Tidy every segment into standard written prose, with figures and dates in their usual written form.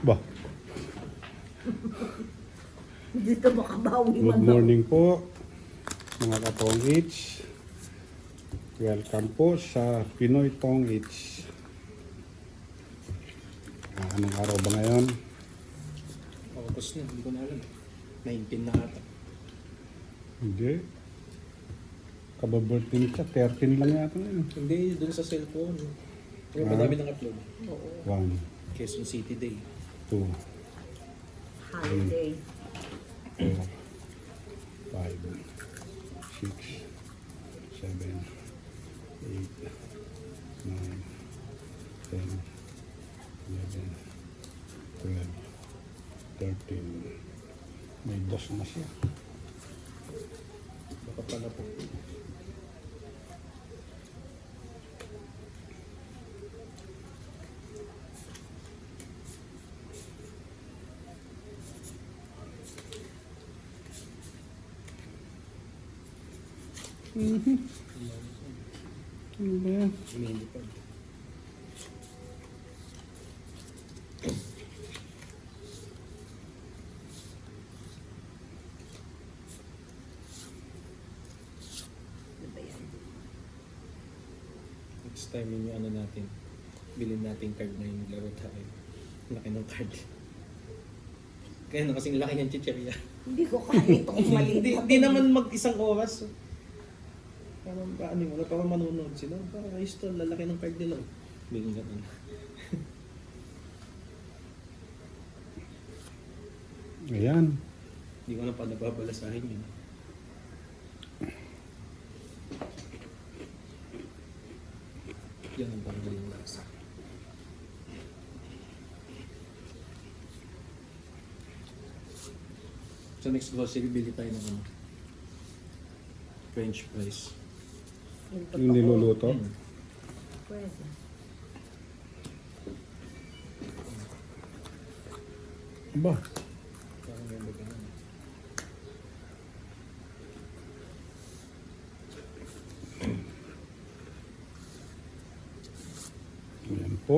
Ba, Dito makabawi good man daw. morning po mga ka-Tong Eats. Welcome po sa Pinoy Tong Eats. Anong araw ba ngayon? August na, hindi ko na alam. 19 na ata. Hindi. Kababirthday niya, 13 lang yata ngayon. Hindi, dun sa cellphone. Pero madami nang upload. Oo. 1, Quezon City Day. 2, Holiday. 4, 5, 6, 7, 8, 9, 10, 11, 12, 13. May dos na siya. Baka pala po. Ano ba yan? Hindi pa. Ano ba yan? Next time yun yung ano natin. Bilhin natin card na yung laro tayo. Laki ng card. Kaya na kasing laki ng chicheria. Hindi ko kaya itong maliit. Hindi naman mag-isang oras. Parang paano mo, parang manunod sila. Parang ayos to, lalaki ng card nila. Bigyan ka na. Ayan. Hindi ko na pa nababalasahin yun. Yan ang panggaling lasa. So next grocery, bili tayo ng ano? French fries. Yung niluluto. Pwede. Ba, Parang may bagaan. ayan po.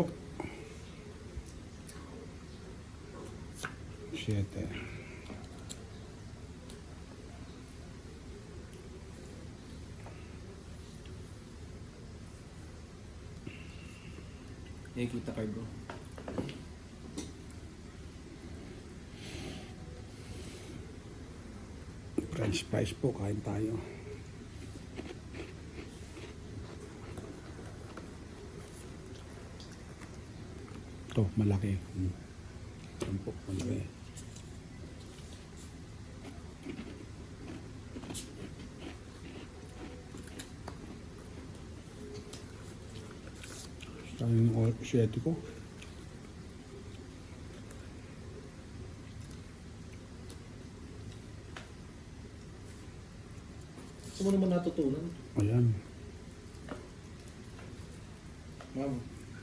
7. Nakikita card ko. French fries po, kain tayo. Ito, malaki. Yan po, malaki. Ito yung 7 ko. Saan mo naman natutunan? Ayan. Ma'am,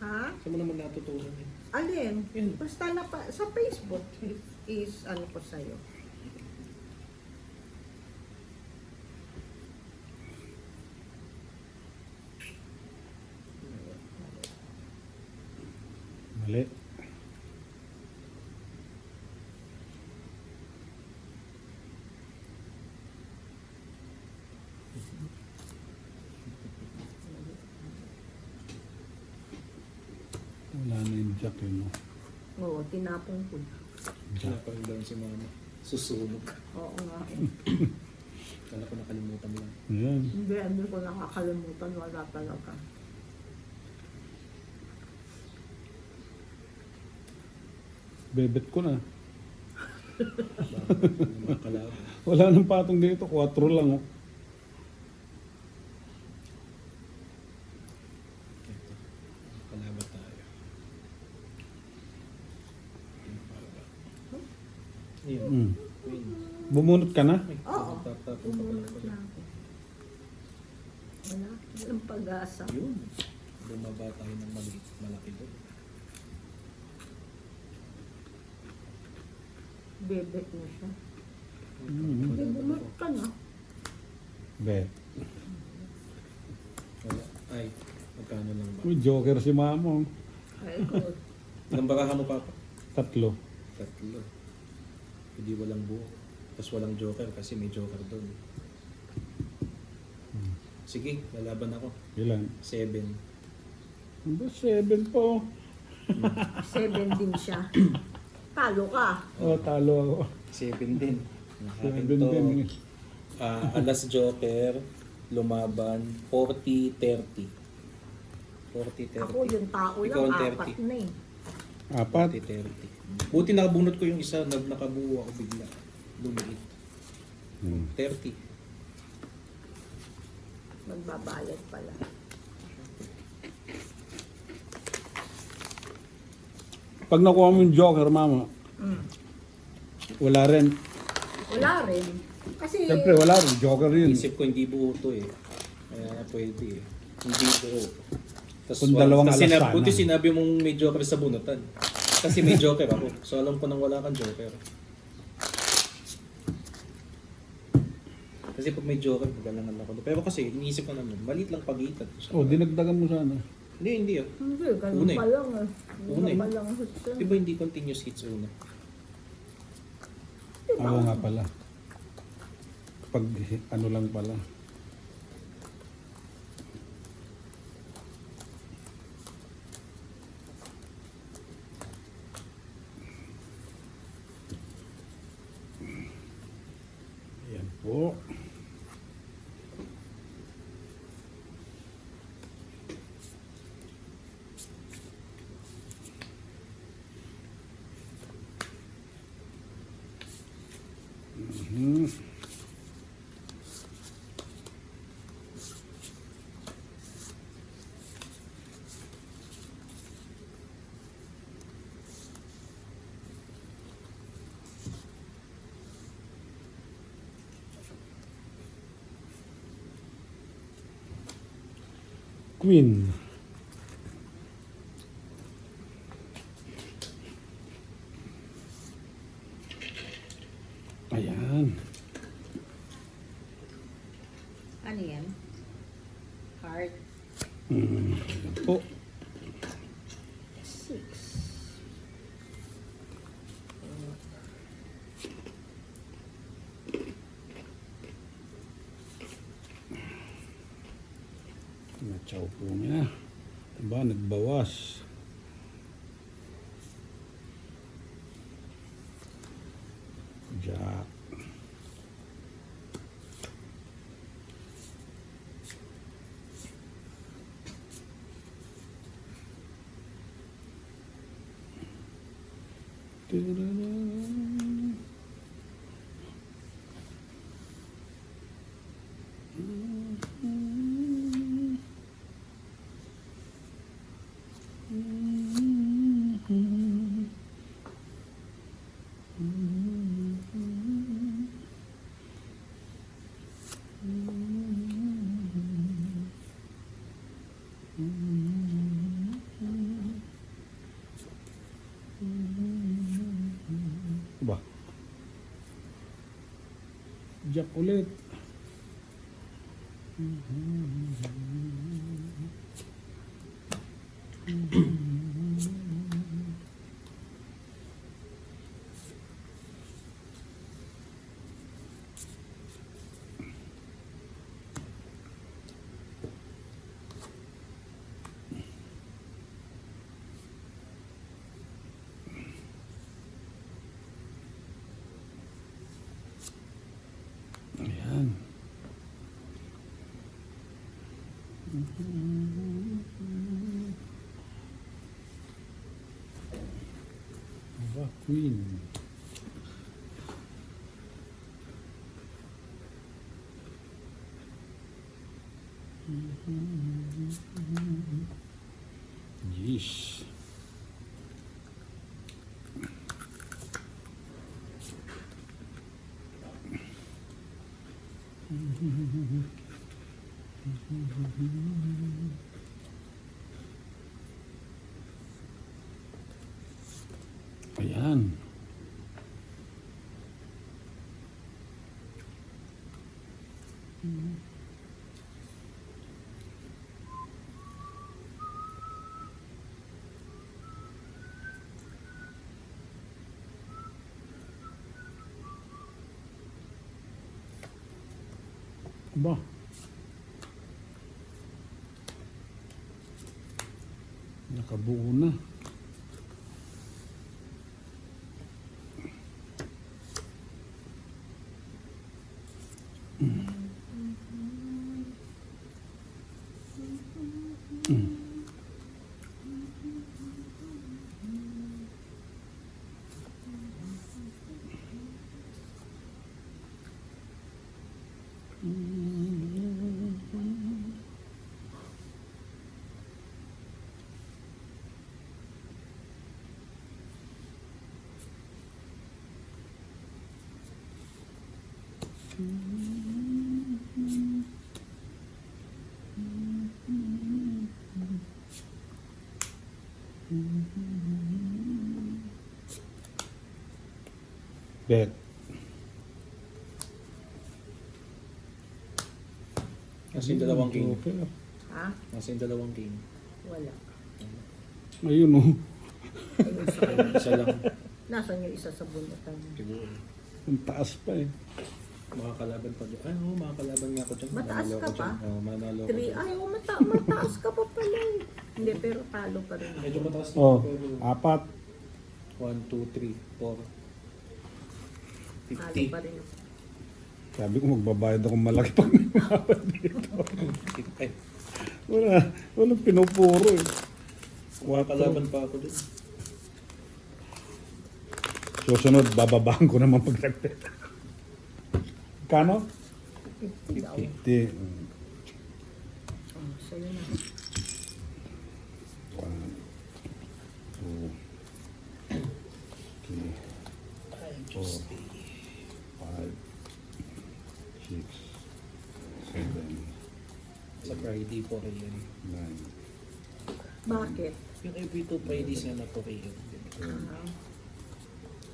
Ha? saan mo naman natutunan yun? Alin? Yun. Basta na pa, sa Facebook is ano ko sa'yo. Mali. Wala na yung jack yun. No? Oo, tinapon ko na. Jack. Napanggalan si mama. Susunog. Oo nga. Kala ko nakalimutan mo lang. Ayan. Hindi ko nakakalimutan. Wala talaga. Bebet ko na. Bakit? Yung mga kalaban. Wala nang patong dito. 4 lang. Oh. Ito. Kalaban tayo. Yun. Mm. Queen. Bumunot ka na? Ay, Oo. tap-tapon pa Umunot pala. na ako. Wala. Walang pag-asa. Yun. Bumaba tayo ng maliit. Malaki doon. Bebek na siya. Mm. Hindi, bumunot ka na. Bet. Wala. Ay, magkano lang ba? May joker si mama. Oh. Ay, good. Ilang barahan mo, Papa? Tatlo. Tatlo. Hindi walang buo. Tapos walang joker kasi may joker doon. Sige, lalaban ako. Ilan? 7. Ba, 7 po. 7 din siya. Talo ka. Oh, talo ako. 7 din. 7 Akin to, din. alas joker, lumaban, 40-30. 40-30. Ako yung tao Ikaw lang, ang 30. 4 na eh. 4. 40-30. Buti nakabunot ko yung isa, nakabuo ako bigla. Lumiit. 30. Magbabayad pala. Pag nakuha mo yung joker, mama, wala rin. Wala rin. Kasi, Siyempre, wala rin. Joker yun. Isip ko hindi buo to eh. Kaya pwede eh. Hindi buo. Tapos, Kung dalawang alas sana. Buti sinabi mong may joker sa bunutan. Kasi may joker ako. So alam ko nang wala kang joker. Kasi pag may joker, magalangan ako. Pero kasi, iniisip ko naman, maliit lang pagitan. Oh, dinagdagan mo sana. Hindi ah. hindi, ganun Una eh. pa lang eh. Una eh. Ganun pa lang hits yun. Diba hindi continuous hits una? Oo nga pala. Pag ano lang pala. Ayan po. Mhm. Queen. Ayan. Ano yan? Heart. Ayan po. 6. Natsaw po niya. Diba, nagbawas. Jack. Tudurun. Ba? Jack ulit. Ayan. Aba, Queen. Yeesh. Ayan. Ba? Nakabuo na. Bet. Nasa yung dalawang king. Joker. Ha? Nasa yung dalawang king. Wala. Ayun oh. Ayun sa kanya. Isa lang. Nasaan yung isa sa bunutan? Siguro. Ang taas pa eh. Makakalaban pa doon. Ay, oo, makakalaban nga ako dyan. Mataas Manalo ka ako pa? dyan. Oo, manalo ako 3, dyan. ay, oh, mataas ka pa pala eh. Hindi, pero talo pa rin ako. Medyo mataas na. Oh, Pero 4. 1, 2, 3, 4. Talo pa rin ako. Sabi ko magbabayad akong malaki pag may mawad dito. 50. Ay, Walang pinupuro eh. makakalaban pa ako dun. Susunod, bababaan ko naman pag nagpet. Kano? 50 daw. 50. Oh, sa'yo na. 1, 2, 3, 4, 5, 6, 7, Sa Friday, 4 a.m. 9, Bakit? Yung every 2 Fridays nga na 4 a.m.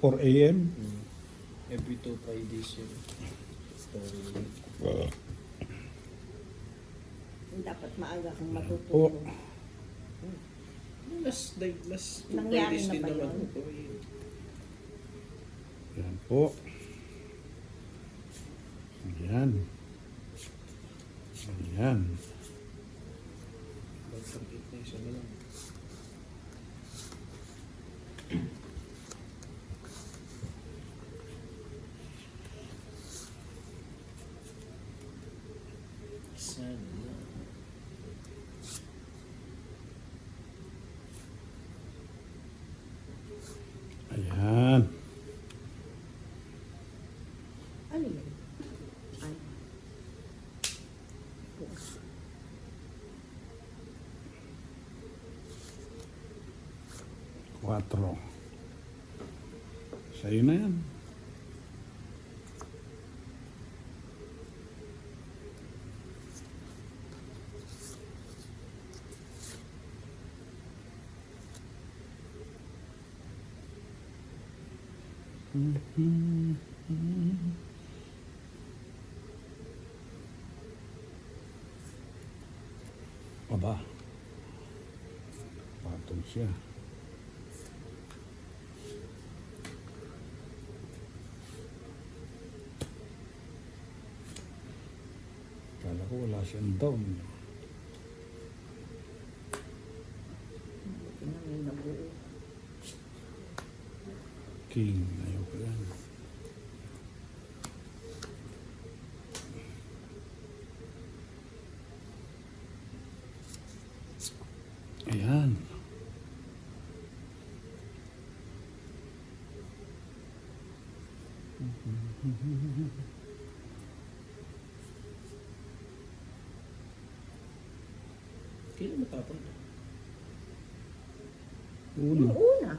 4 a.m. Every 2 Fridays yun. Story. Dapat maaga kang Oh, matutulog. Last 2 Nangyari Fridays na din ba naman. yun? 4 a.m. yan po. Ayan. Ayan. Mag-complete na isa na lang. Sana lang. Ayan. Ano yun? Ay. Bukas. Quatro. Sa'yo na yan. Aba. Patong siya. Kala ko wala siyang down. Buti na may nabuo. King. Ayaw ko yan. Ayan. Kailan matapon to? Uno. Yung una.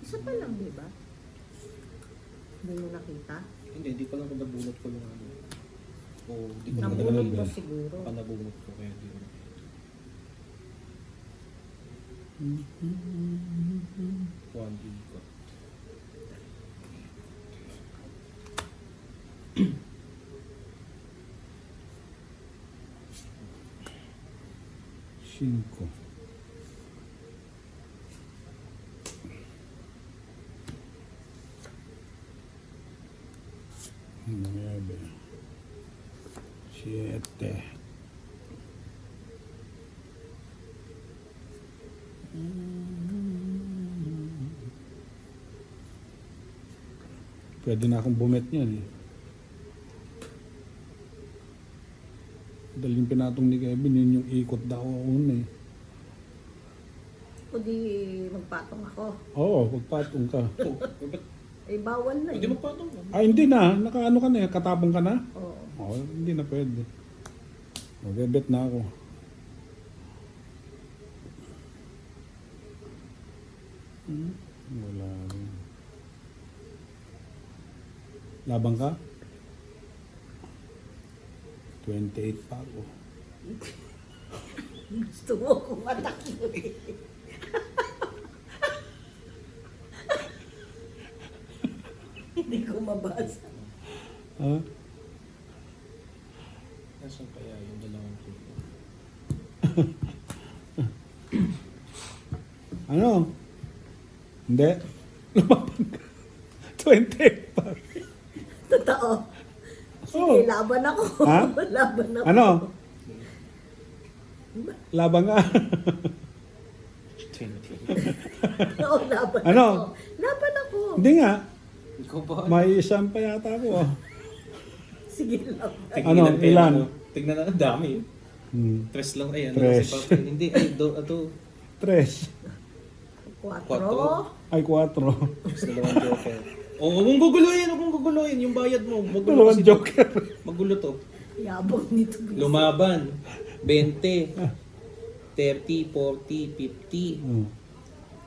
Isa pa lang, di ba? Hindi mo nakita? Hindi, di pa lang ako nabunot ko yung ano. O, di ko Nabunot Nabunot ba? mo siguro. pa nabunot ko kaya di ko nakita. One ikot. Cinco. Nueve. 7. Pwede na akong bumet niyan eh. Daling pinatong ni Kevin, yun yung ikot daw ako eh. O di magpatong ako. Oo, magpatong ka. Oh, ba't? Eh, bawal na Hindi eh. magpatong ka. Ay, hindi na. Nakaano ka na eh. Katapong ka na? Oo. Oo, hindi na pwede. Magbebet na ako. Wala rin. Labang ka? 28 pa ako. Gusto mo akong matakbo eh. Hindi ko mabasa. Ha? Nasaan kaya yung dalawang kilo? Ano? Hindi. Lumabang ka. 28 pa. Totoo. Sige, Oo. laban ako. Ha? Laban ako. Ano? Labang ka. 20. Oo, laban Ano? ako. Laban ako. Hindi nga. Ikaw ba? May isang pa yata ako. Sige, laban. Ano, ilan? Tignan na, ang dami. Tres lang, ay ano Tres. si Papa. Hindi, ay, ato. 3. Quatro. Ay, 4. Mas dalawang joker. Oo, huwag mong guguluhin, huwag mong guguluhin. Yung bayad mo, magulo Dalawang kasi to. joker. Magulo to. Yabang nito. Lumaban. 20. 30, 40, 50. Hmm.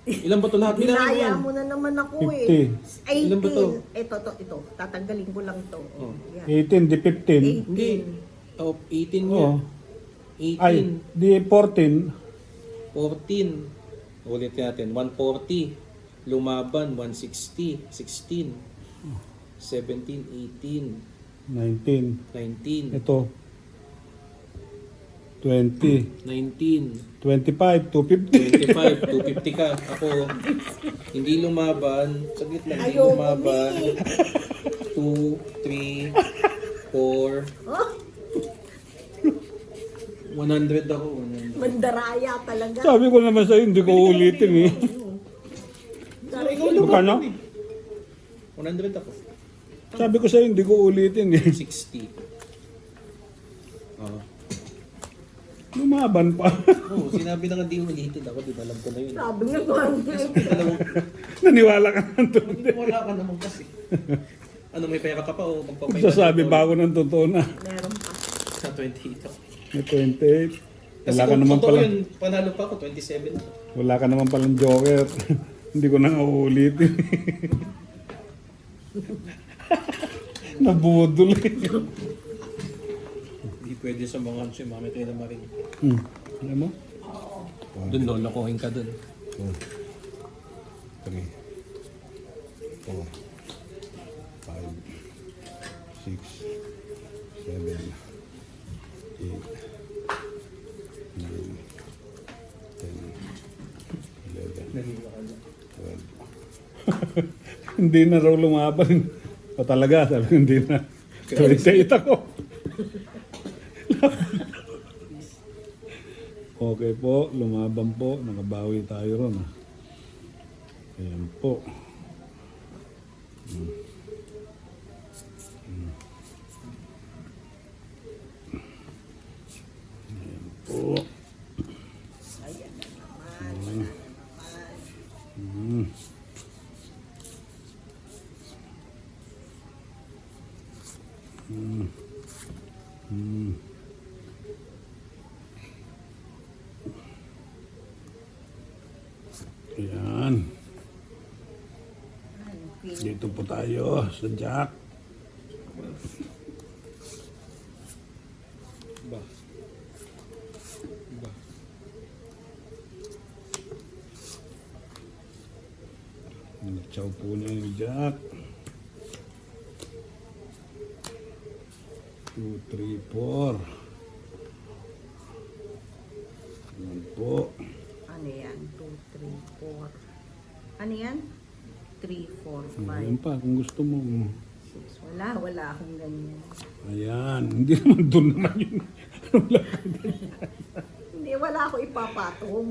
Ilan ba ito lahat? Binaya mo na naman ako 50. eh. 18. Ilan ba to? Ito. Tatanggalin ko lang to. Oh. Yan. 18, di 15. 18. Hindi. Oh, 18 Oo. yan. Ay, 18. di 14. 14. Ulit natin. 140. Lumaban. 160. 16. 17. 18. 19. 19. Ito. 20. 19. 25. 250. 25. 250 ka. Ako, hindi lumaban. Saglit lang. Hindi Ayoko lumaban. ni. 2, 3, 4. Oh, 100 ako. 100. mandaraya talaga. Sabi ko naman sa'yo, hindi ko ulitin eh. Ikaw Magkano? lumaban eh. 100 ako. Sabi ko sa'yo, hindi ko ulitin eh. 60. Oo. Lumaban pa. Oo, sinabi na nga di ulitin ako. Di ba alam ko na yun. Sabi nga parang Dalawang, Naniwala ka ng doon. hindi wala ka naman kasi. Ano, may pera ka pa o magpapay Sasabi ba ako ng totoo na? meron pa. Sa 28 ako. May 28. Kasi Wala ka kung naman totoo pala. yun, panalo pa ako, 27 ako. Wala ka naman palang joker. Hindi ko na nga uulitin. Nabudol eh. Hindi pwede sa mga hansi, mami tayo na maring. Alam mo? Doon lolokohin ka doon. 2, 3, 4, 5, 6, 7, 8, 9, 10, 11, Nanila ka na. 12. Hindi na raw lumaban. O talaga, sabi ko hindi na. 28 ako. Okay po, lumaban po. Nakabawi tayo ron. Ayan po. Ayan po. Mm. Mm. Mm. Ayan. Dito po tayo sa Jack. Ba? Ba? Nagtsaw po niya yung Jack. 2, 3, 4. Ayan po. Ano yan? 2, 3, 4. Ano yan? 3, 4, 5, Ayan pa, kung gusto mo. 6, 6. Wala akong ganyan. Ayan, hindi naman doon naman yun. Hindi, wala ako ipapatong.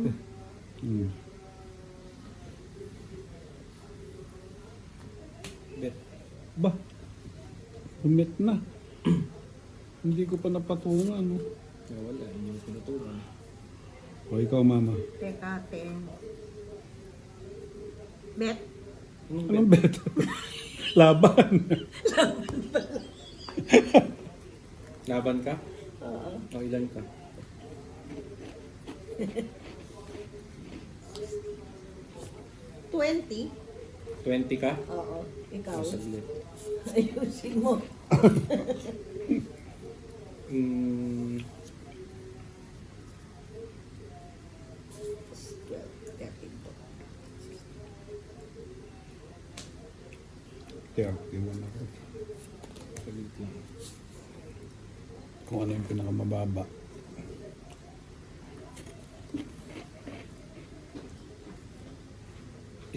Hmm. Bet. Ba? Humit na. Hindi ko pa napatungan. No? Wala, hindi mo pinutukan. O ikaw, mama. Teka, 10. Bet. Anong bet? Laban. Laban ka? Oo. O ilan ka? 20? 20 ka? Oo. Ikaw. O saglit. Ayusin mo. Hmm, 31 ako. saglit lang. Kung ano yung pinakamababa.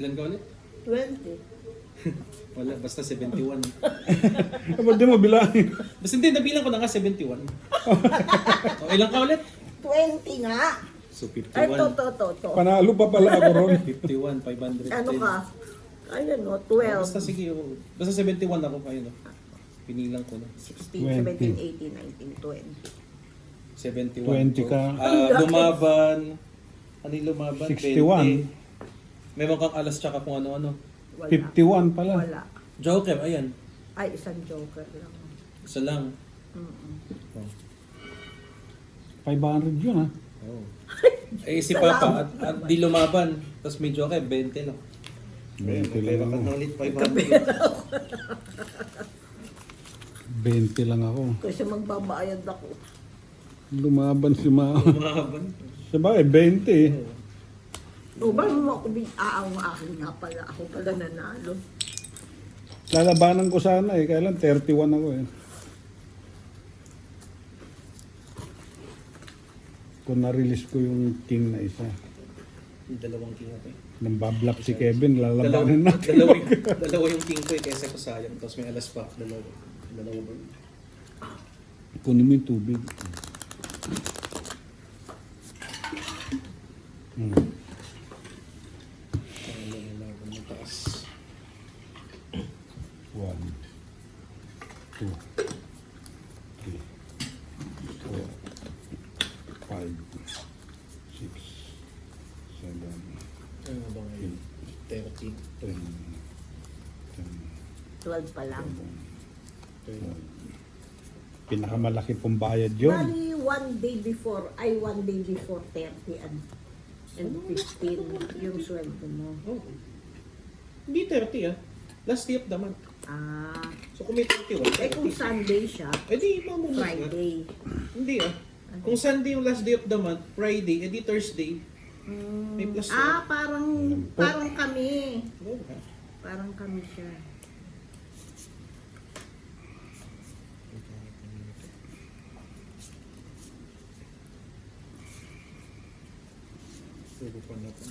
Ilan ka ulit? 20. Wala, basta 71. Ba't di mo bilangin? Basta hindi, nabilang ko na nga 71. O ilan ka ulit? 20 nga. So Ay, 51. to. Panalo pa pala ako ron. 51, 510. Ano ka? Ayun no, Oh, 12. basta sige, oh. Basta 71 ako kayo. No? Pinilang ko na. 16, 17, 18, 19, 20. 71. 20 ka. Lumaban. Ano yung lumaban? 61. 20. Meron kang alas tsaka kung ano-ano. Wala. 51 pala. Wala. Joker, ayan. Ay, isang joker lang. Isa lang. Mm-mm. Oh. 500 yun ha. Oh. Eh si Papa, at di lumaban. Tapos may joker, 20 lang. 20 Pera lang ka ako. na ulit, 500. 20 lang ako. Kasi magbabayad ako. Lumaban si mama. Lumaban. Sabay, 20 eh. O, ba mo ako ang akin nga pala. Ako pala nanalo. Lalabanan ko sana eh. Kailan 31 ako eh. Kung na-release ko yung king na isa. Yung dalawang king ako eh. Nang bablap si Kevin, lalabanan natin. Dalawa yung king ko eh, kesa ko sayang. Tapos may alas pa, dalawa. Dalawa ba? Kunin mo yung tubig. Ang mataas. 1, 2, 3, 4, 5, 6, 7, Ano ba ngayon? 30. 10, 12 pa lang. 30. Pinakamalaki pong bayad yun. Bali, one day before 30 and 15 yung sweldo mo. Oh. Hindi 30 ah. Last day of the month. Ah, So kung may 31, eh kung 30. Sunday siya, Eh di, mamumos na. Friday. Hindi ah. Kung Sunday yung last day of the month, Friday, edi Thursday, may plus Ah, parang kami. Oh, ha? Parang kami siya. Pwede pa na po.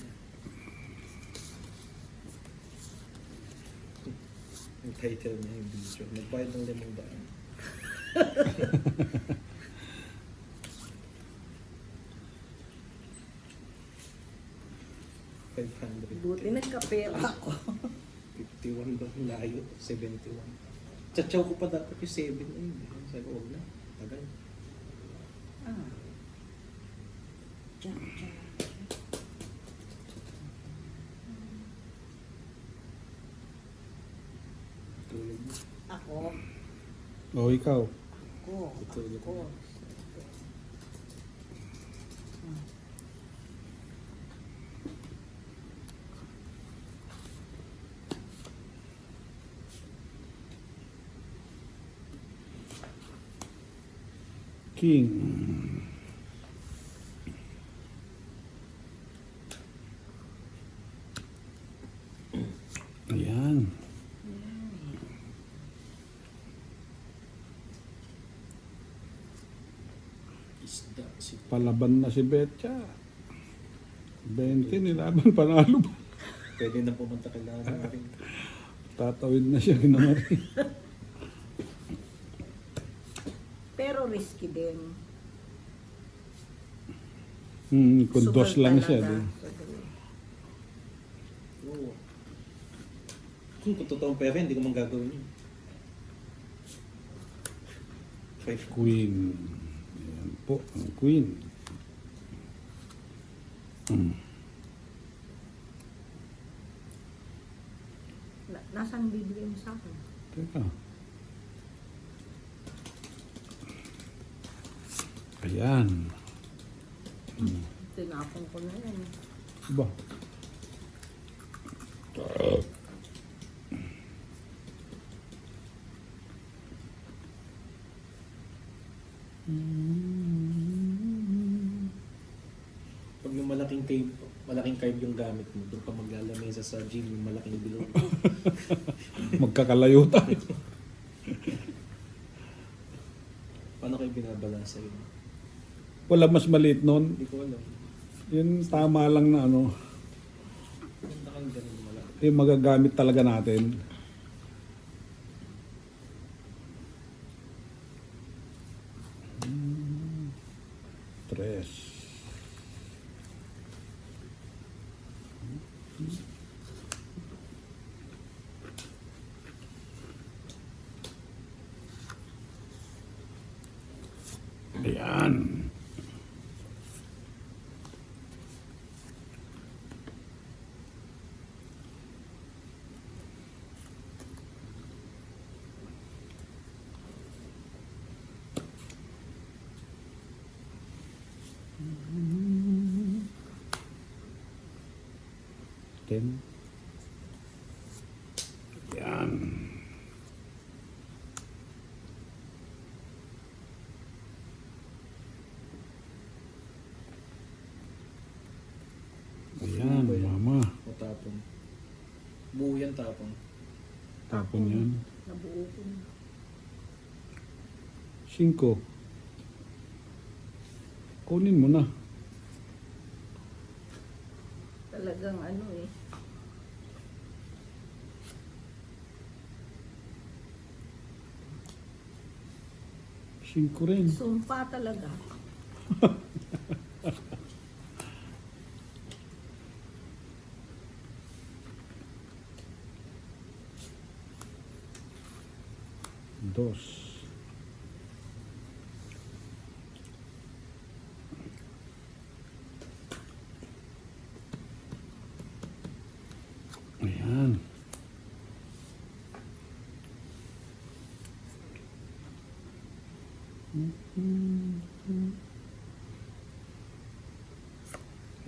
Yung title niya yung video. Nagbayad ng 500. 500. Buti nagkapera ako. 51 ba? Layo. 71. Tsatsaw ko pa dapat yung 7. Ayun. Sabi ko, huwag na. Tagal. Ah. Diyan. Tulog mo. Ako. O ikaw. Tulog Ako. mo. King. Ayan. Isda. Palaban na si Betcha. 20 nilaban, panalo ba? Pwede na pumunta kailangan natin. Tatawid na siya, ginamari. risky din. Kung dos Sugal lang siya. talaga. Di. Sugal. Oo. Kung totoong pera, hindi ko man gagawin yun. 5. Queen. Ayan po, ang queen. Nasaan bibigay mo sa akin? Teka. Ayan. Tinapon ko na yan. Ba? Pag yung malaking card yung gamit mo, doon ka maglalamesa sa gym, yung malaking bilog. Magkakalayo tayo. Paano kayo binabalansa yun? Wala mas maliit nun. Hindi ko alam. Yun tama lang na ano. Punta kang ganun malaki. Yung magagamit talaga natin. Tres. Ayan. Ten. Ayan. Ayan, mama. O tapon. Buo yan tapon. Tapon yan. Nabuo ko na. 5. Kunin mo na. Talagang ano eh. Singko rin. Sumpa talaga. Dos. Ayan.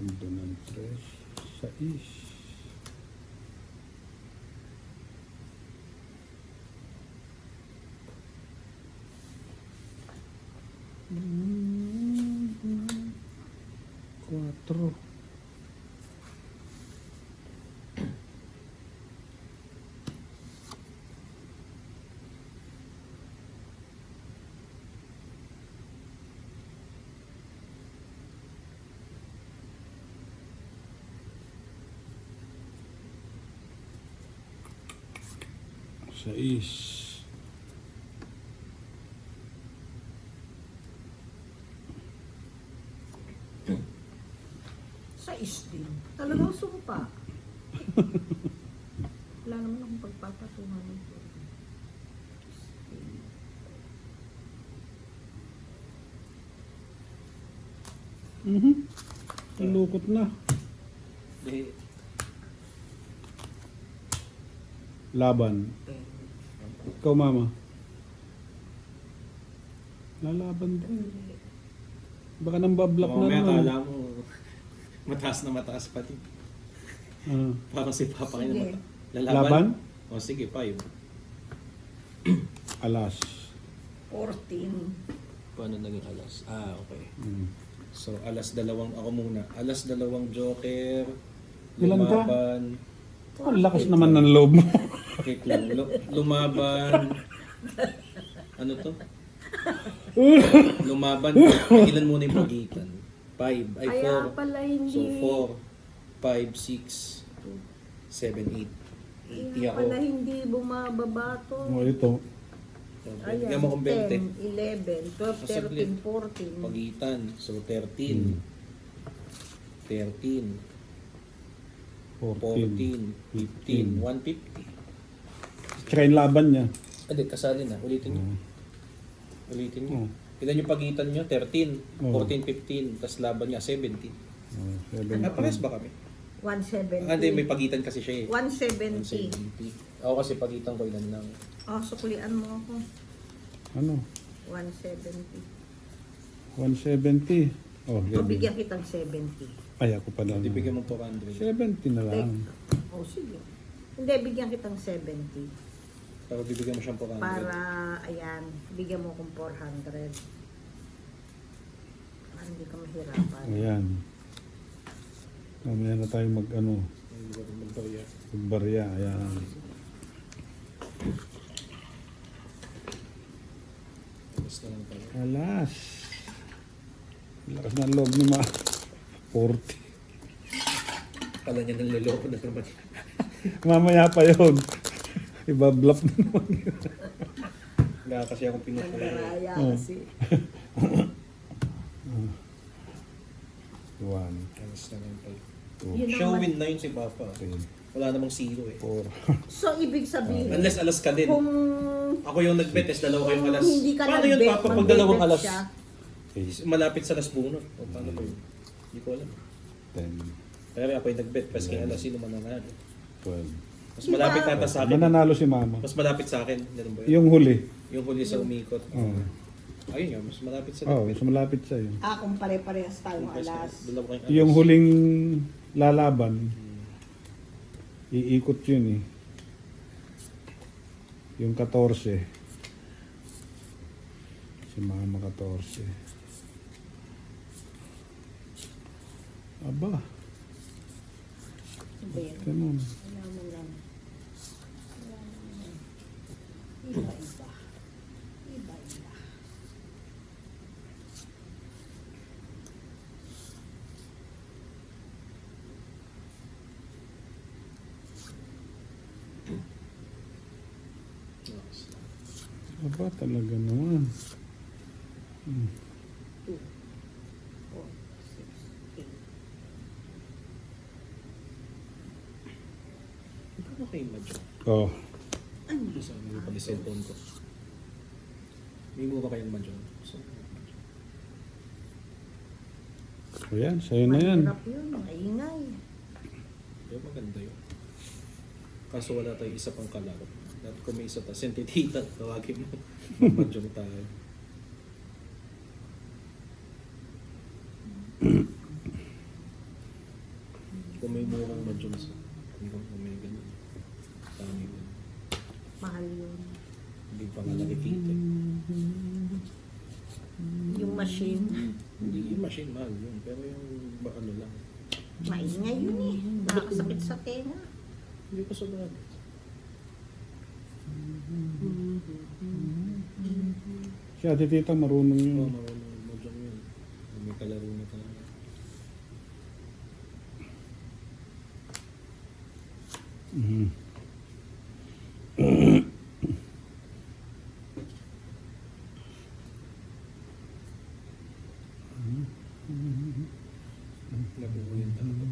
Ando ng tres, sais. Cuatro. Sais. Sa din. Talagang sumpa. Wala naman akong pagpapatungan nito. Lukot na. Di, Laban. Ikaw, mama. Lalaban din. Baka nang bablak na mamaya naman. kala mo, mataas pati. Ah. Parang si Papa kayo Sige. na Laban? O sige, 5. Alas. 14. Paano naging alas? Ah, okay. Mm. So, alas 2 ako muna. Alas 2 joker. Ilan ka? Lumaban. Ang lakas naman ng loob mo. Cake lang. Lumaban. Ano to? Lumaban. Ilan muna yung pagitan? 5. Ay, Kaya 4. pala hindi. So, 4, 5, 6, 7, 8. 80 Kaya ako. pala hindi bumababa to. O ito. Bigyan mo kong 20. 10, 11, 12, 13, 14. Pagitan. So, 13. 13. 14. 15. 150. Tsaka yung laban niya. Hindi, kasali na. Ulitin nyo. Ulitin nyo. Oh. Ilan yung pagitan nyo? 13. Oh. 14, 15. Tapos laban niya, 17. 17. Pares ba kami? 170. Hindi, may pagitan kasi siya eh. 170. 170. Ako kasi pagitan ko ilan lang. Oh, suklian mo ako. Ano? 170. 170. Oh, Bigyan kitang 70. Ay, ako pa na. Hindi bigyan mo 400. 70 na lang. Oh, sige. Hindi, bigyan kitang 70. Pero bibigyan mo siyang 400. Para, ayan, bigyan mo kong 400. Para hindi ka mahirapan. Ayan. Mamaya na tayo mag-ano, Hindi ko magbarya. magbarya. Ayan. Tapos na lang tayo. Alas. Lakas ng loob ni Ma. 40. Kala niya naloloko na naman. Mamaya pa yun. Ibablap na naman yun. Wala kasi akong pinukuha. Pandaraya Oh. kasi. 1, Tapos na lang tayo. 2, Yun Show naman. win na yun si Papa. 3, Wala namang zero eh. 4. So, ibig sabihin, Unless alas ka din. kung Ako yung nag-bet, is dalawa kayong alas. hindi ka Paano yun, nag-bet, Papa, pag mag-bet dalawang alas? siya. Malapit sa alas bunot. O paano ko yun? Hindi ko alam. 10, Pero ako yung nag-bet, pas kaya alas, sino mananalo? 12. Mas malapit nata sa akin. Mananalo si Mama. Mas malapit sa akin. Ganun ba yun? Yung huli. Yung huli sa umikot. Oh. Ayun nga, mas malapit sa Oh, nag-bet. mas malapit sa'yo. Kung pare-parehas tayong alas. Dalawa kayong alas. Yung huling lalaban, iikot yun eh. Yung 14. Si Mama 14. Aba, Iba yan. ganun. Wala mo lang. Wala mo lang. Iba-iba. Iba-iba. Aba, talaga naman. 2, 4, 6, 8. Paano kayo madyo? Oh, Sabi mo pala cellphone ko. May mo ba kayong madyo? So, ayan, sa'yo na yan. Mahirap yun. Maingay. pero maganda yun. Kaso wala tayong isa pang kalaro. At kung may isa pa, sentitita, tawagin mo. Mamadyo tayo. Kung may murang madyon sa, kung may ganun. Dami yun. Mahal yun. Hindi pa nga nakikita. Yung machine. Hindi yung machine mahal yun, pero yung ano lang. Maingay yun eh. Nakakasakit sa tenga. Hindi ko sobrang. Si Ate Tita marunong Oo, yun. marunong madyon yun. May kalaro na tayo. Mhm. Nabuo yun talaga.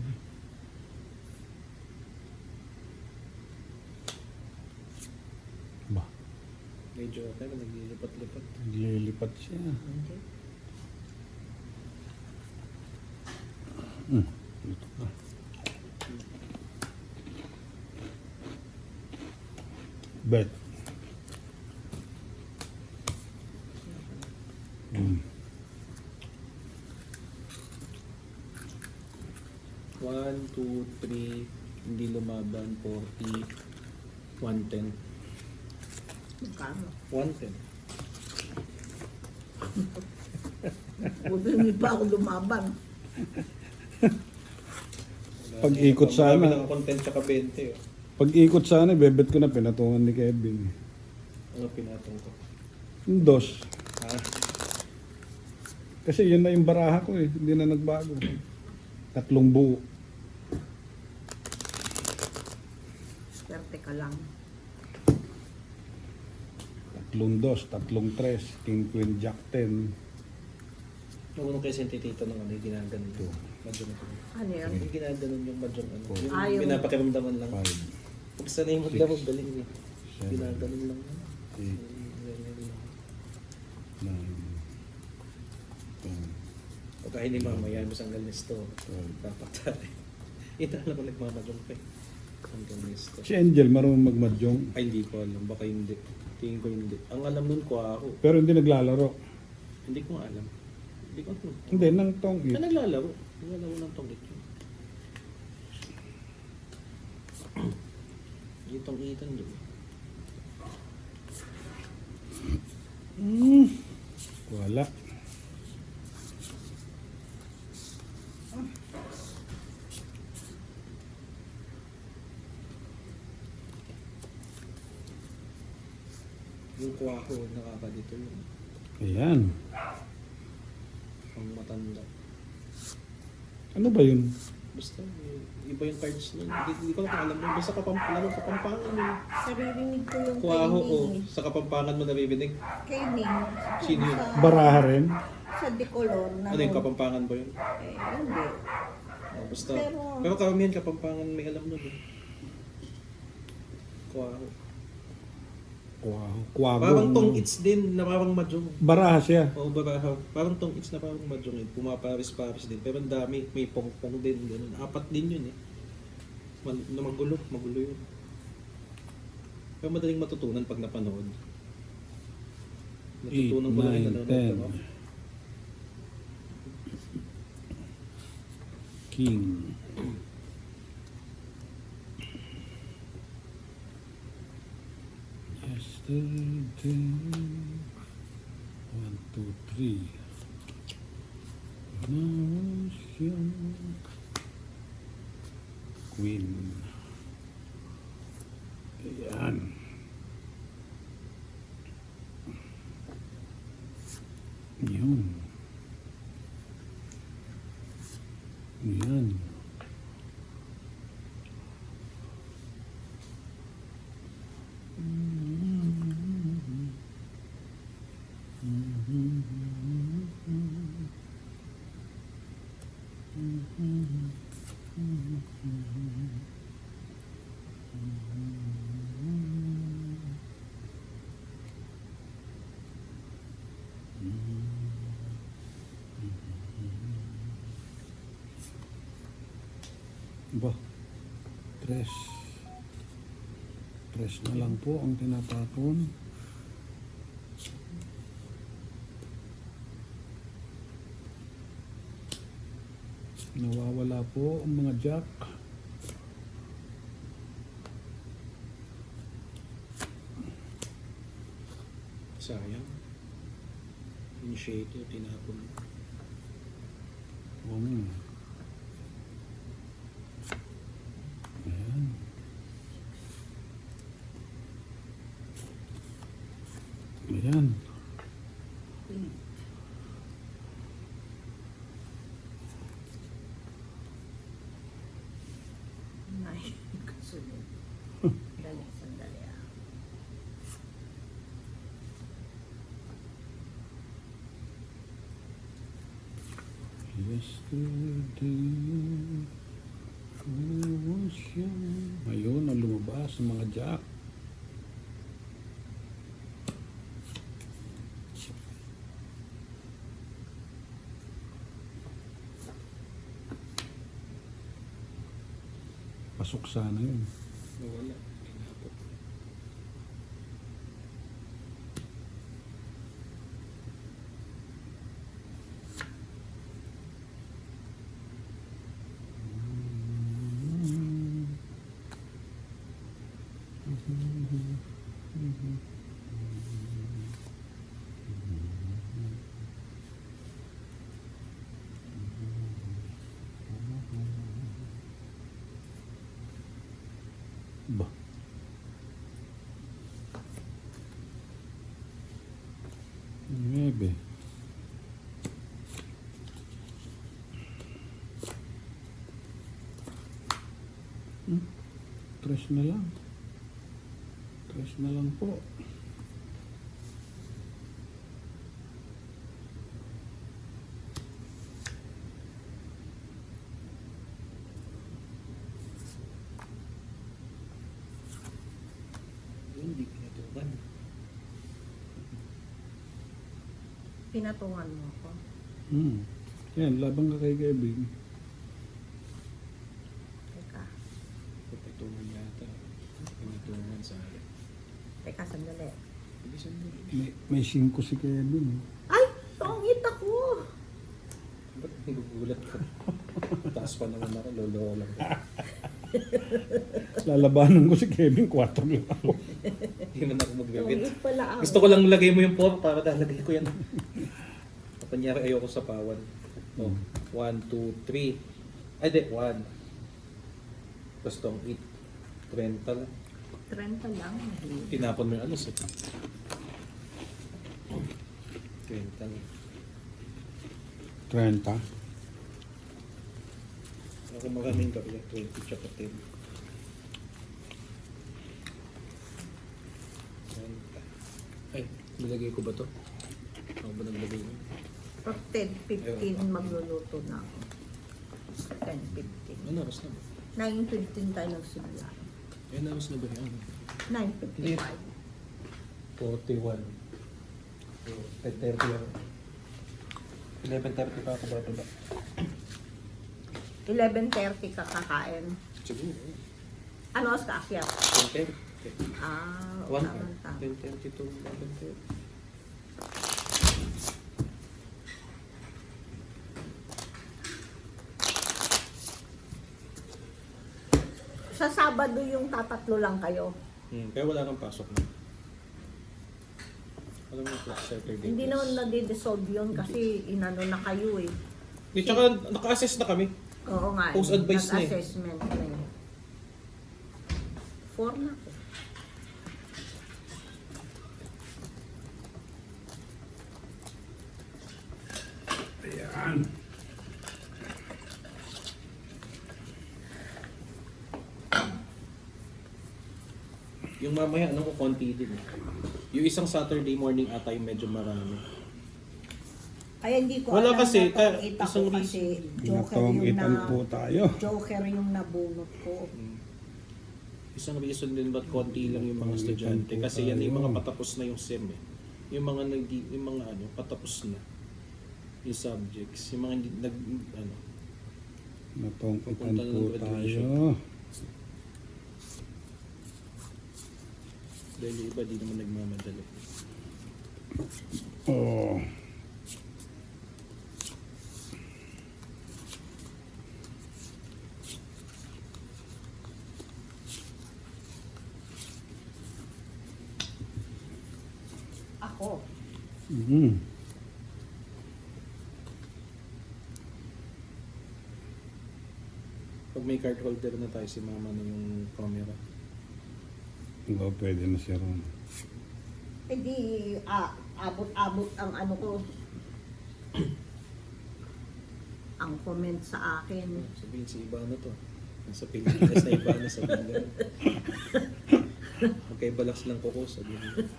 Ba, Medyo pero naglilipat-lipat. naglilipat siya. Ito pa. Bet. Mm. 1, 2, 3, hindi lumaban, 40, 110. Magkano? 110. Buti hindi pa ako lumaban. Pag ikot sana. Marami ng content tsaka 20. Oh. Pag ikot sana, bebet ko na pinatungan ni Kevin. Ano pinatong ko? Yung dos. Ha? Kasi yun na yung baraha ko eh. Hindi na nagbago. 3 buo. Swerte ka lang. 3-2, 3-3, King Queen Jack 10. Nung kay Tito ng ano, yung ginaganon to. Mahjong ko. Ano yun? Yung ginaganon yung mahjong ano. Yung Yung- pinapakiramdaman lang. 5, Pag sanay maglaro, galing eh. 7, Ginaganon lang. 8, 9, 10, Pagka hindi mamaya mo sanggal nesto, 12. papatay. Ito alam ko nagmamajong pa eh. Sanggal nesto. Si Angel marunong magmadyong, Ay, hindi ko alam. Baka hindi. Tingin ko hindi. Ang alam nun ko ako. pero hindi naglalaro. Hindi ko alam. Hindi ko alam. Hindi, nang tong Ah, naglalaro. Naglalaro ng tongit yun. Yung tongitan doon. Wala. Yung kuha ko, nakakadito yun. Ayan. Ang matanda. Ano ba yun? Basta, iba yung cards nun. Hindi ko lang alam nun. Basta kapampangan yun. Naririnig ko yung Kuha ko, kay oh. Ning. Sa kapampangan mo narinig. Kay Ning. Sino yun? Sa- Baraha rin? Sa Decolor. Na Ano yung kapampangan ba yun? hindi. Oh, basta. Pero- Pero karamihan kapampangan may alam nun. Eh. Kuha ko. Kwago. Parang tong its din na parang mahjong. Baraha siya. Oo, baraha. Parang tong its na parang mahjong. Pumaparis-paris din. Pero ang dami. May pong-pong din. Ganun. 4 din yun eh. Na magulo. Magulo yun. Pero madaling matutunan pag napanood. 8, Natutunan ko na rin 9, nanonood 10. ako. King. Yesterday. 1, 2, 3. Now young. Queen. Ayan. Yun. Yan. Ba, 3. 3 na lang po ang tinatapon. Nawawala po ang mga jack. Sayang. Initiator, tinapon. Ayan. Ayan. Ay, kasunod. Dali, sandali ah. Yesterday, I was young. Ayun, ang lumabas ang mga jack. Pasok sana yun. Nawala. Tinapon. Ba? Nuebe. Hmm? 3 na lang. 3 na lang po. Yun, hindi pinatukan. Pinatungan mo ako. Yan, labang ka kay Kevin. Teka. Pinatukan yata. Pinatukan sa akin. Teka, sandali. Hindi sandali. May 5 si Kevin. Ay! Tongit ako! Ba't nagugulat ka? Taas pa naman ako, lolo lang. Lalabanan ko si Kevin, 4 lang ako. Hindi man ako magbibit. Tongit pala ako. Gusto ko lang lagay mo yung 4 para lalagay ko yan. Kapanyari ayoko sa pawan. Oh, 1, 2, 3. Ay, di, 1. Tapos tong 8. 30 lang. 30 lang. Tinapon mo yung alas eh. 30 lang. 30. Ako maraming kapila, 20 tsaka 10. 30. Ay, nilagay ko ba to? Ako ba naglagay mo? Pag 10, 15, magluluto na ako. 10, 15. Ano, oras na ba? 9:15 tayo nagsimula. Ayun, oras na ba yan? 9:55. 41. 10:30 ako. 11:30 pa ako bababa. 11:30 ka kakain. Siguro. Ano oras ka akyat? 10:30. Ah, 1 tama. 10:30 to 11:30. Sa Sabado yung tatatlo lang kayo. Kaya wala kang pasok na. Alam mo, Saturday. Hindi naman nadi-dissolve yun kasi inano na kayo eh. Di, tsaka naka-assess na kami. Oo nga. Post-advice na eh. Nag-assessment na yun. 4 na ako. Ayan. Yung mamaya, ano ko, konti din. Yung isang Saturday morning ata yung medyo marami. Kaya hindi ko Wala alam kasi, na kaya tongit ako isang kasi joker yung Natongitan na po tayo. joker yung nabunot ko. Isang reason din ba't konti lang yung mga estudyante. Kasi yan yung mga patapos na yung SEM eh. Yung mga yung mga ano, patapos na yung subjects. Yung mga hindi ano. Natongitan Papunta na po ng graduation. tayo. Dahil yung iba di naman nagmamadali. Oh. Ako. Mm. Pag may card holder na tayo, si mama na yung camera. Oo, pwede na si Ron. Eh di, abot-abot ang ano ko. Ang comment sa akin. Sabihin si Ibana to. Nasa Pilipinas na Ibana, sabihin gano'n. Magkaibalaks lang ko sabihin.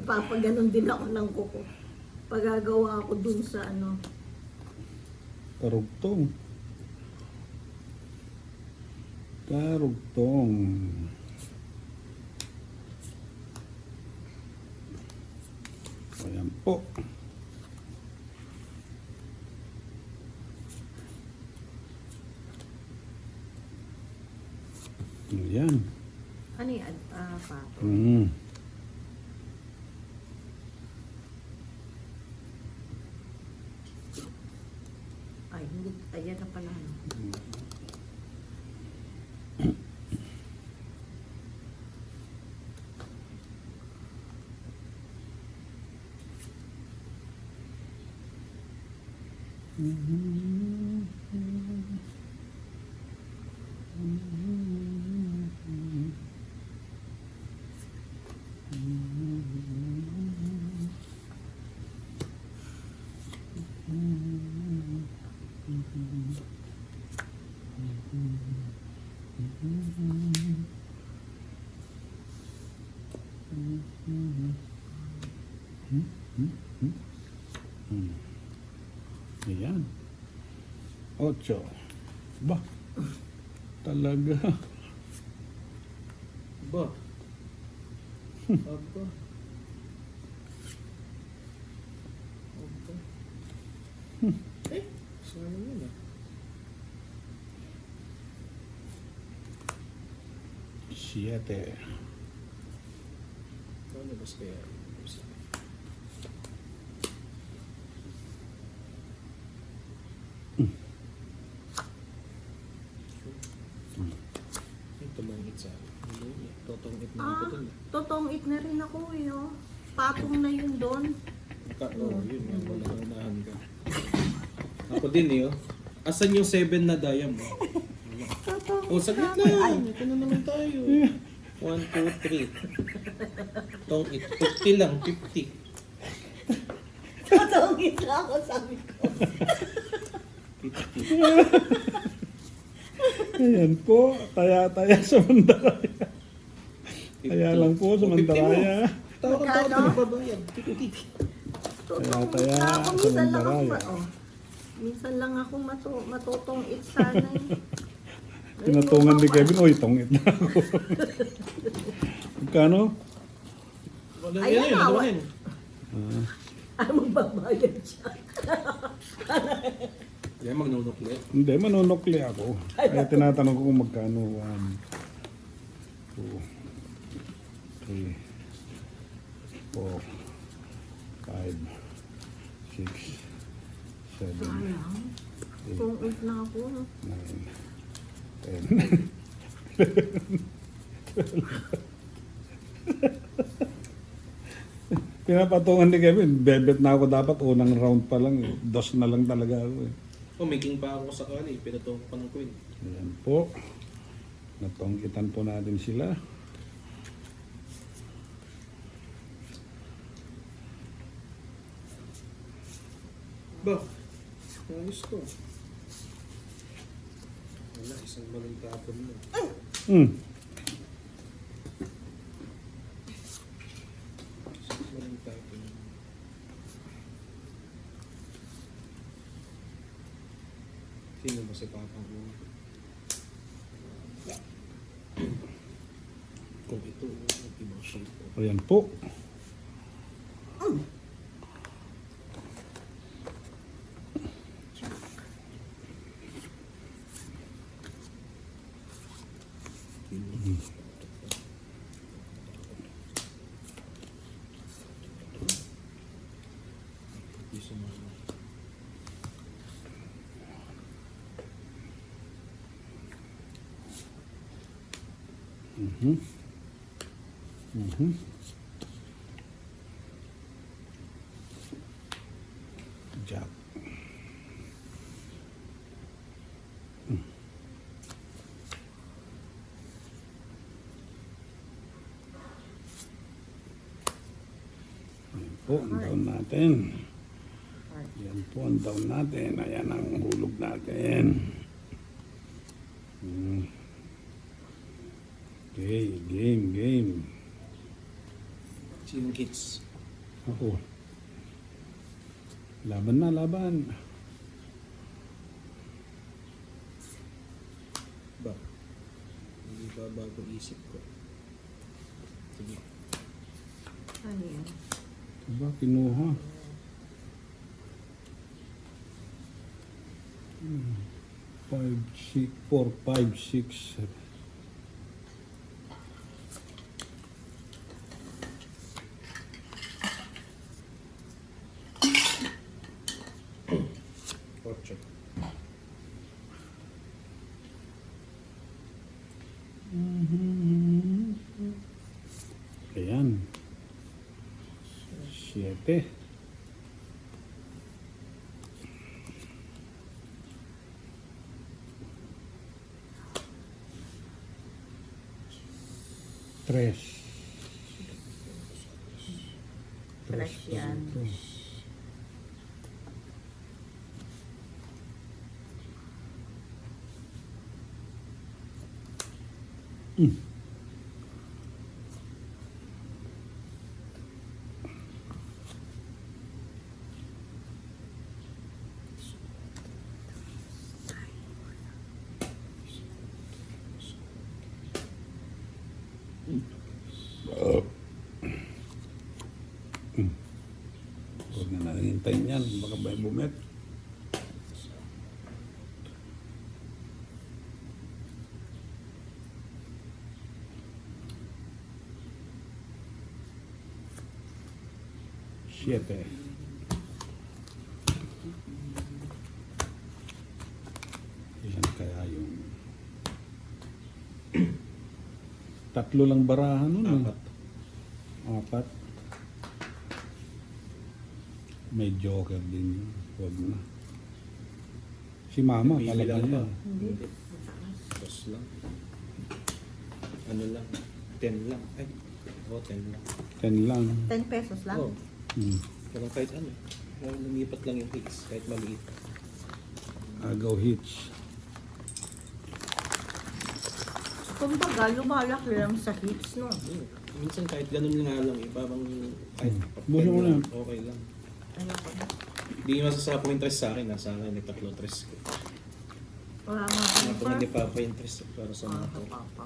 Papaganon din ako ng kuko. Pagagawa ako dun sa ano. Karugtong. Karugtong. Ayan po. Ayan. Ano yan? Pato. Mm. Ay, hindi. Ayan na pala. Ayan. 8. Ba? Talaga. Ba? Aba. Aba. Sayang yun ah. Siete. Ano ba kaya? Ito lang itsa. Totong it na ako dun. Totoong it na rin ako eh. Oh. Patong na yun doon. Yun. Wala na unahan ka. Ako din eh. Oh. Asan yung 7 na daya mo? Oh, saglit lang. Ito na naman tayo. 1, 2, 3. Tong it. 50 lang. 50. Totoong it na ako, sabi ko. 50. Ayan po, taya-taya sa Mandaraya. Kaya lang po sa Mandaraya. Tawag Magkano? na babayan. 50. Totoong Kaya it na ako. sa Minsan lang ako Mandaraya. minsan lang ako matutong it sana eh. Tinatungan ni Kevin, oy, tongit na ako. Magkano? Wala Ayan yan. na, Wala wa- yan. Ay, magbabayad siya. Yan, magnunukli. Hindi, manunukli ako. Kaya tinatanong ko kung magkano. 1, 2, 3, 4, 5, 6, 7, Sayang. Totoong it na ako. 9, 10. Pinapatungan ni Kevin, bebet na ako dapat unang round pa lang. Dos na lang talaga ako eh. Oh, may king pa ako sa kani. Pinatong ko pa ng queen. Ayan po. Natongkitan po natin sila. Ba? Ayos to. Wala, isang maling tapon mo. Hmm. Isang maling tapon mo. Sino ba si Papa ko? Kung ito, ibang shape ko. Ayan po. Hindi sumama. Mhm. Mhm. Jack. Ayan po, ang down natin. Yan po ang down natin. Ayan ang hulog natin. Okay, game. Sinong hits? Ako. Laban na, laban. Ba? Hindi ba bago isip ko? Sige. Ano yan? Diba, kinuha. 5, 6, 4, 5, 6, 7. Ocho. Ayan. 7. Tres. Tres yan. Antayin yan, baka may bumet. Siete. Yan kaya yung tatlo lang barahan nun. Apat. Apat. May joker din yun. Huwag na. Si mama Pili talaga lang ba? yan. Hindi. Mataas. Dos lang. Ano lang? 10 lang. Ay, 10 lang. 10 lang. 10 pesos lang. Oh, Hmm. pero kahit ano. Kaya lumipat lang yung hits, kahit maliit. Agaw hits. Kumbaga, lumalaki lang sa hits, no? Minsan kahit ganun nga lang, parang kahit Buso mo na. okay lang. Ayoko na. Hindi masasapo yung interest sa akin, sa akin may tatlo tres ko. Wala mga Mga offer. kung hindi pa interest para sa mga to. Papa.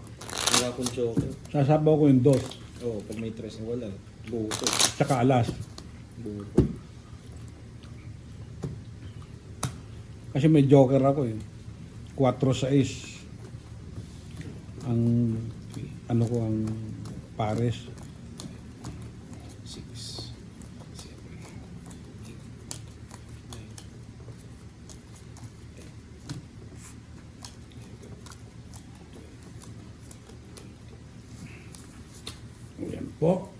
Wala akong joker. Sasabaw ko yung dos. Oo, pag may tres, wala. Buo ko. Tsaka alas. Buo ko. Kasi may joker ako eh. 4-6. Ang ano ko ang pares. 6, 7, 8, 9, 10. Yan po.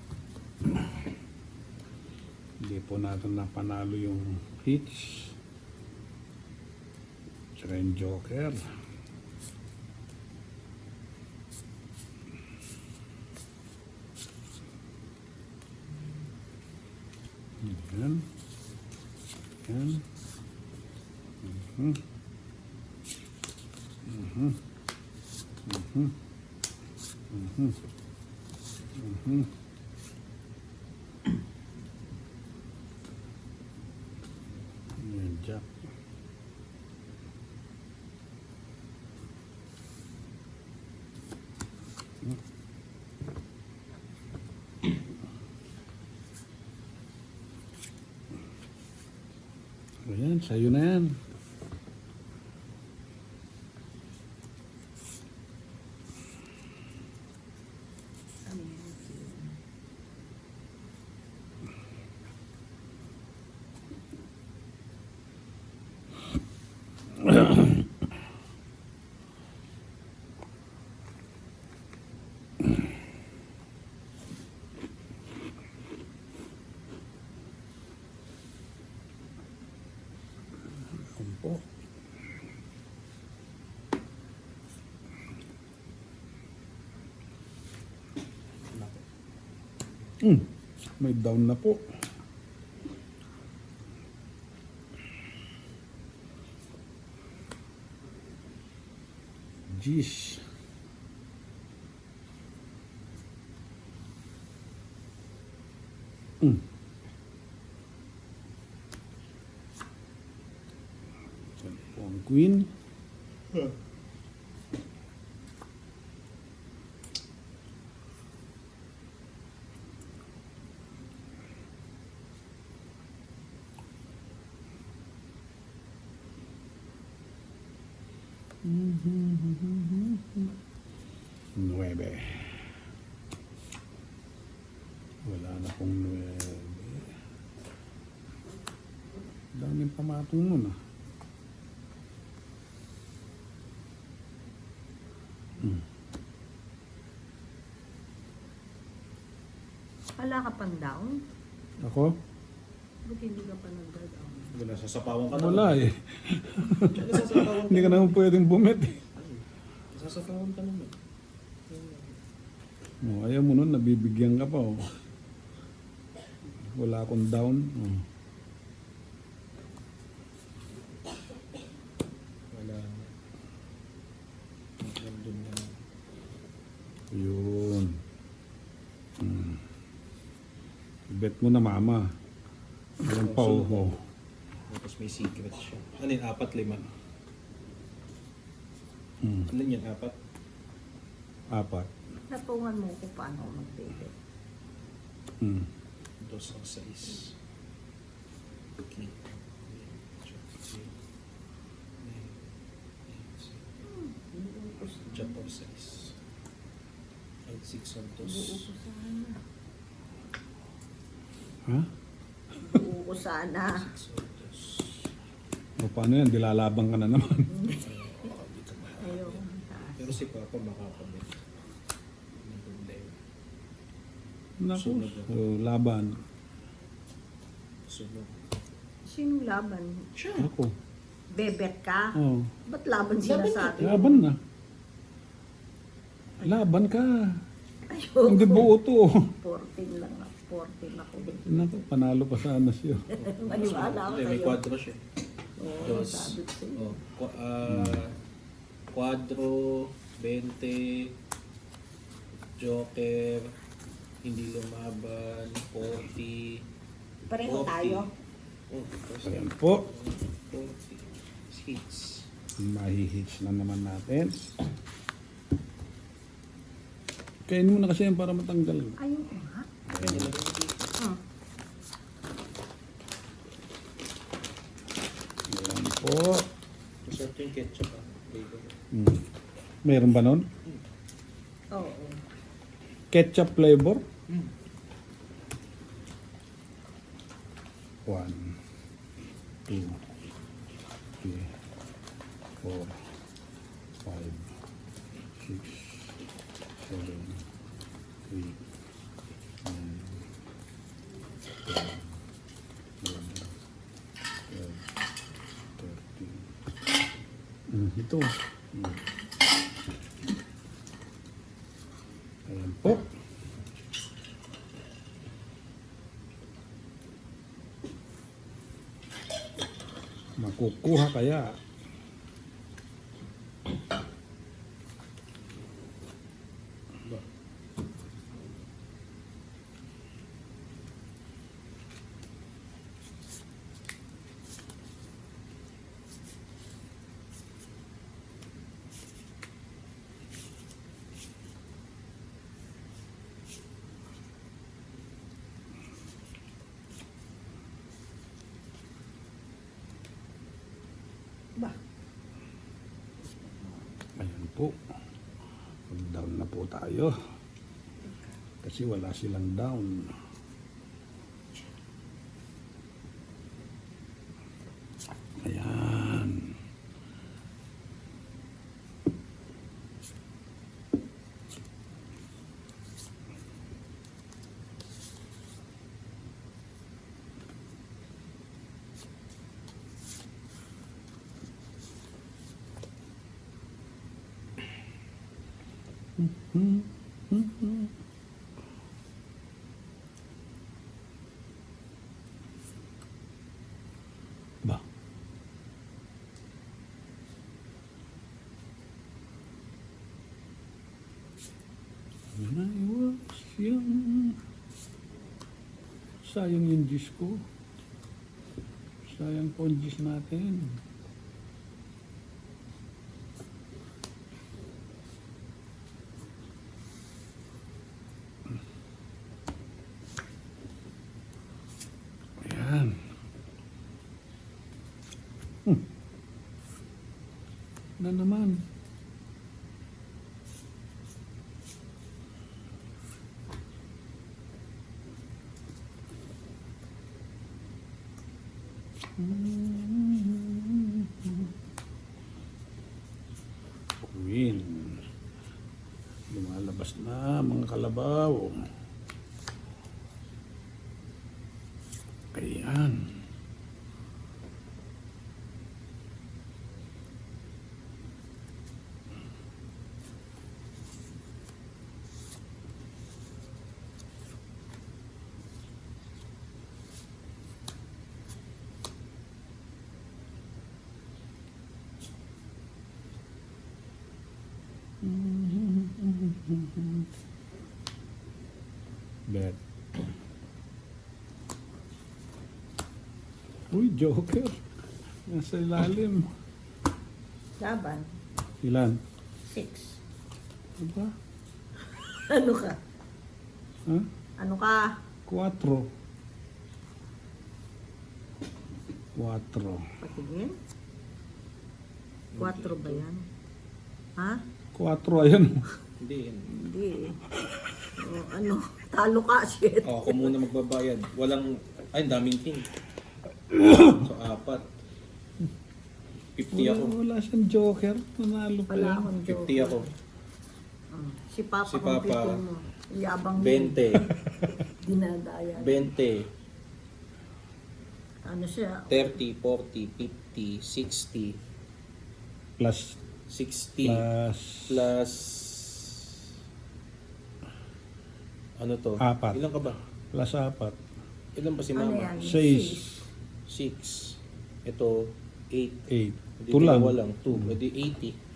Hindi po natin napanalo yung hits. Tsaka yung joker. Yan. Yan. Mhm. Mhm. Mhm. Mhm. Mhm. Yan, Jack. Ayan, sa'yo na yan. Ayan po. May down na po. Jeez. Yan po ang queen. Nuebe. Wala na pong nuebe. Daming pamatong nun ah. Wala ka pang down? Ako? Buti hindi ka pa nag-down. Wala, sasapawan ka Wala eh. Sasapawan ka Hindi ka naman pwedeng bumit eh. Sasapawan ka naman. Oh, ayaw mo nun, nabibigyan ka pa oh. Wala akong down. Oh. Wala. Nandun na. Yun. Bet mo na mama. Walang pa oh. Tapos may secret siya. Ano yun? 4, 5. Ano yun? 4? 4. Natungan mo ko paano ako mag-debit. 2 o 6. King. Jump or size. 5, 6 Santos. Buo ko sana. Ha? Buo ko sana. 6 Santos. O paano yan? Dilalabang ka na naman. Dito ba? Ayoko. Pero si Papa makakabit. May problema. Naku, so, laban. Sunog. Sinong laban? Ako. Bebet ka? Oh. Ba't laban sila sa atin? Laban na. Laban ka. Ayoko. Hindi buo to. 14 lang ako. 14 ako din. Naku, panalo pa sana siya. Maniwala ako Hindi, may sa'yo. quadro siya. Oo, Dos. sabi ko sa'yo. Oh, quadro, 20, Joker, hindi lumaban, 40. Pareho tayo. Oh, Ayan po. 40. Hits. Mahihits na naman natin. Kainin mo na kasi yan para matanggal. Ayun ko nga. Kaya nilagay mo dito. Ayan po. Masarap yung ketchup ah. Flavor. Meron ba nun? Oo. Ketchup flavor? 1, 2, 3, 4, 5, 6, 7, 8, 9, 10, 11, 12, 13. Ito. Ayan po. Makukuha kaya. Ba? Ayan po. Mag-down na po tayo. Kasi wala silang down. Ayan. Ba? Naiwas yung... Sayang yung juice ko. Sayang po ang juice natin. Ayan. Na naman. Queen. Lumalabas na mga kalabaw. Ayan. Bet. Uy, Joker. Nasa ilalim. Laban. Ilan? 6. Diba? Ano ka? Ha? Ano ka? 4. 4. Patingin. 4 ba yan? Ha? 4, ayan. Hindi yan. Hindi eh. O, ano, talo ka, shit. Oh, ako muna magbabayad. Walang, ay, daming king. So, 4. 50 ako. Wala siyang joker. Nanalo pa Wala yan. akong joke. 50 ako. Si Papa, Si Papa, kumpitin mo. Yabang 20. dinadaya. 20. Ano siya? 30, 40, 50, 60, Plus 60, plus ano to? 4. Ilan ka ba? Plus 4. Ilan ba si Ano mama? yan? 6. 6. Ito, 8. 8. Hindi 2 lang. lang. 2. Pwede 80.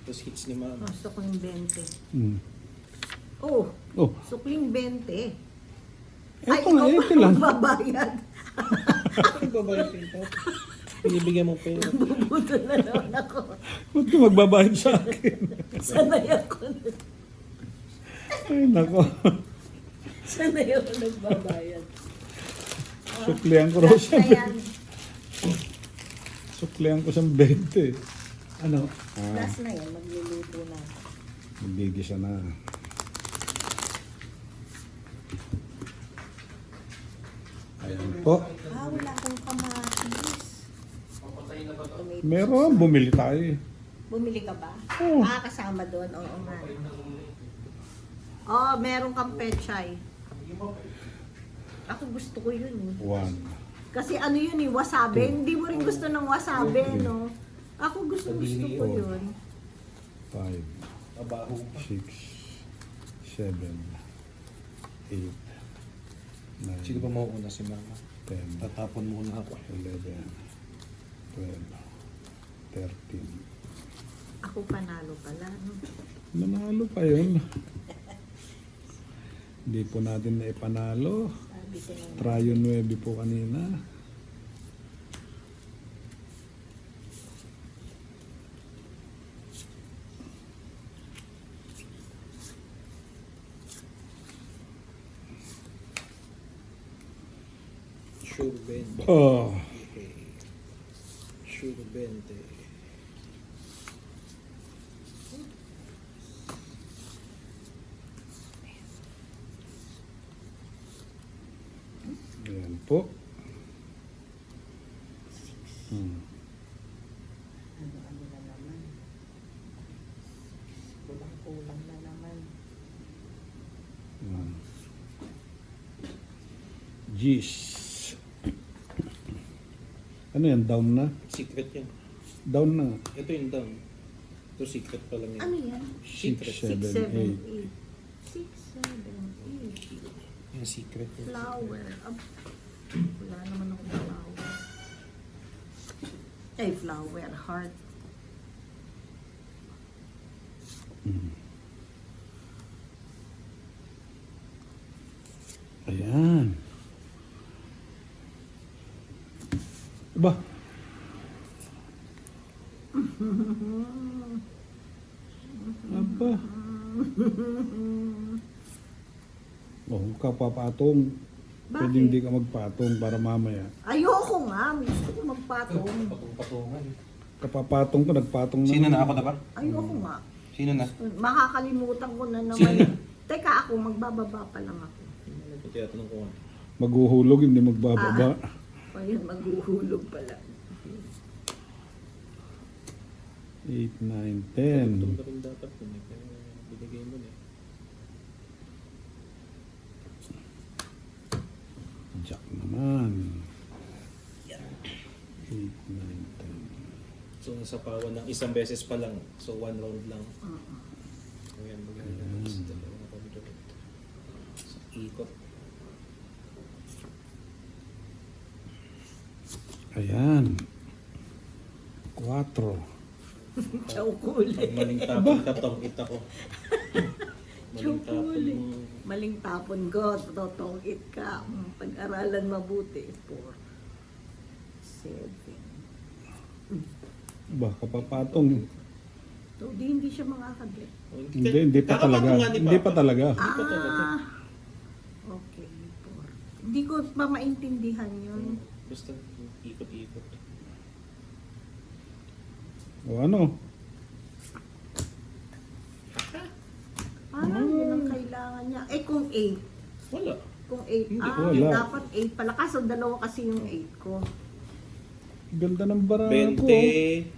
Tapos hits ni mama. Gusto ko yung 20. Hmm. Oh, Oh, sukling 20. eto nga, ikaw ito pa lang. magbabayad. Ano ba ba yung ito? Binibigyan mo pera. Bubuto na naman ako. Ba't ka magbabayad sa akin? Sanay ako. Ay, nako. Sanay ako nagbabayad. Suklihan ko raw Last siya. na yan. Suklihan ko siyang 20. Ano? Last na yan. Magluluto na. Magigisa na. Ayan po. Wala akong kamatis. Meron, bumili tayo eh. Bumili ka ba? Oo. Kasama doon. Oo nga. Oh, meron kang pechay. Ako gusto ko yun eh. 1. Kasi ano yun eh, wasabi. Hindi mo rin gusto ng wasabi, no? Ako gusto ko yun. 5, Abaho. 6, 7, 8, 9, Sino ba mauuna si mama? 10, Tatapon muna ako. 11, 12, 13. Ako panalo pala, no? Nanalo pa yun. Hindi po natin na ipanalo. Sabi ko na. Tryo 9 po kanina. Sure 20. Oh, Okay. Sure 20. ayan po. Ano na naman. Kulang na naman. Jeez. Ano yan? Down na? Secret yan. Down na. Ito yung down. Ito secret pa lang yan. Ano yan? 6, Secret. 7, 8. 6, 7, 8. Yung secret. Yan. Flower. Wala naman akong flower. Ay, flower. Heart. Ayan. Ba? Aba. Oh, huwag ka papatong. Pwede Bakit? hindi ka magpatong para mamaya. Ayoko nga. Gusto ko magpatong. Patong-patungan. Kapapatong ka, nagpatong na. Sino na ako na ba? Ayoko nga. Sino na? Makakalimutan ko na naman. Sino? Teka, ako magbababa pa lang ako. Ito tinatanong ko. Maghuhulog, hindi magbababa. Ayun, maghuhulog pala. 8, 9, Ito 10. na rin dapat yun eh. Pero binigay mo na eh. Jack naman. 8, 9, 10. So nasa pawan ng isang beses pa lang. So 1 round lang. Ayan, maganda. Sa dalawang pamilya. Sa ikot. Ayan. 4. Chowkuli. Pag maling tapon ka tong kita ko. Maling tapon Chowkuli. mo. Maling tapon ko. Totongit ka. Pag-aralan mabuti. 4, 7. Ba, kapapatong. So, hindi siya makakaget. Hindi pa talaga. Kakapatungan ni Hindi Papa. pa talaga. Hindi pa talaga. Okay, 4. Di ko pa maintindihan yun. Basta ikot-ikot. O ano? Parang yun ang kailangan niya. Eh kung 8. Wala. Kung 8. Hindi, wala. Dapat 8 pala. Kaso dalawa kasi yung 8 ko. Ganda ng bara ko. 20.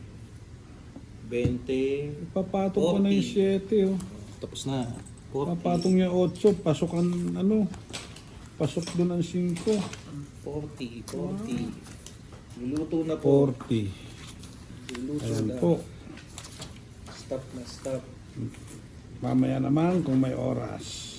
20. Ipapatong ko na yung 7 oh. Tapos na. 40. Papatong niya 8, pasok ang ano. Pasok doon ang 5. 40. 40. Luluto na po. 40. Luluto Ayan na. po. Stop na, stop. Mamaya naman kung may oras.